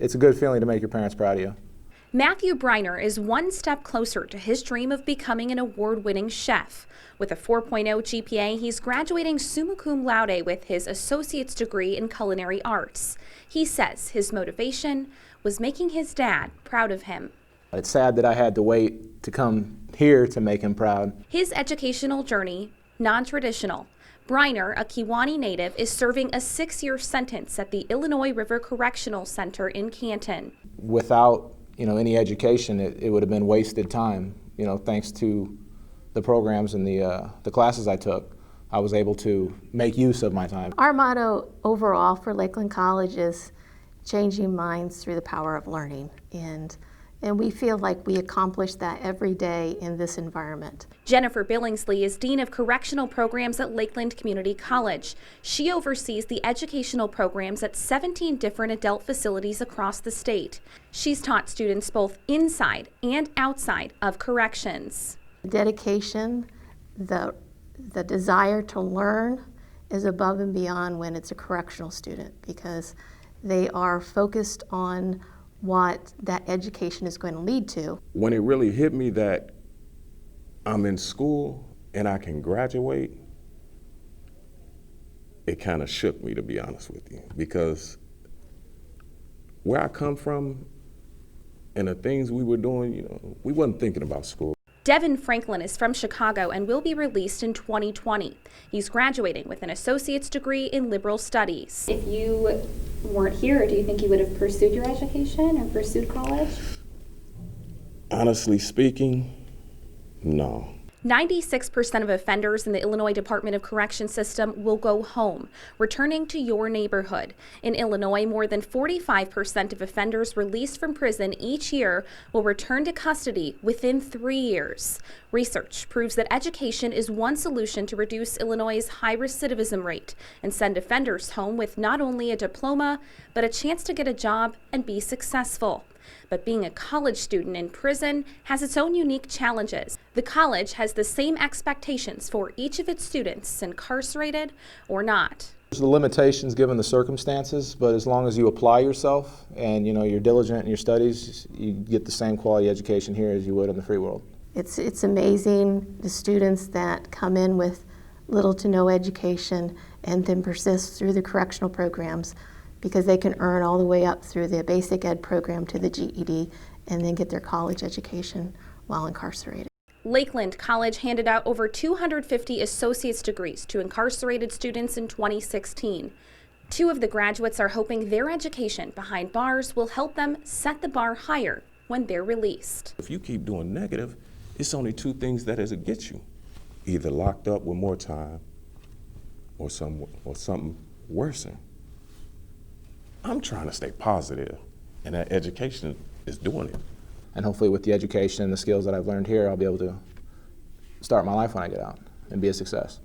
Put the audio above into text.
it's a good feeling to make your parents proud of you. Matthew Briner is one step closer to his dream of becoming an award-winning chef. With a 4.0 GPA, he's graduating summa cum laude with his associate's degree in culinary arts. He says his motivation was making his dad proud of him. It's sad that I had to wait to come here to make him proud. His educational journey, non-traditional. Briner, a Kewaunee native, is serving a 6-year sentence at the Illinois River Correctional Center in Canton. Without any education, it would have been wasted time. Thanks to the programs and the classes I took, I was able to make use of my time. Our motto overall for Lakeland College is changing minds through the power of learning. And we feel like we accomplish that every day in this environment. Jennifer Billingsley is Dean of Correctional Programs at Lakeland Community College. She oversees the educational programs at 17 different adult facilities across the state. She's taught students both inside and outside of corrections. The dedication, the desire to learn is above and beyond when it's a correctional student, because they are focused on what that education is going to lead to. When it really hit me that I'm in school and I can graduate, it kind of shook me, to be honest with you, because where I come from and the things we were doing, we wasn't thinking about school. Devin Franklin is from Chicago and will be released in 2020. He's graduating with an associate's degree in liberal studies. If you weren't here, do you think you would have pursued your education or pursued college? Honestly speaking, no. 96% of offenders in the Illinois Department of Corrections system will go home, returning to your neighborhood. In Illinois, more than 45% of offenders released from prison each year will return to custody within 3 years. Research proves that education is one solution to reduce Illinois' high recidivism rate and send offenders home with not only a diploma, but a chance to get a job and be successful. But being a college student in prison has its own unique challenges. The college has the same expectations for each of its students, incarcerated or not. There's the limitations given the circumstances, but as long as you apply yourself and you're diligent in your studies, you get the same quality education here as you would in the free world. It's amazing, the students that come in with little to no education and then persist through the correctional programs, because they can earn all the way up through the basic ed program to the GED and then get their college education while incarcerated. Lakeland College handed out over 250 associate's degrees to incarcerated students in 2016. 2 of the graduates are hoping their education behind bars will help them set the bar higher when they're released. If you keep doing negative, it's only 2 things that it'll get you. Either locked up with more time or something worse. I'm trying to stay positive, and that education is doing it. And hopefully with the education and the skills that I've learned here, I'll be able to start my life when I get out and be a success.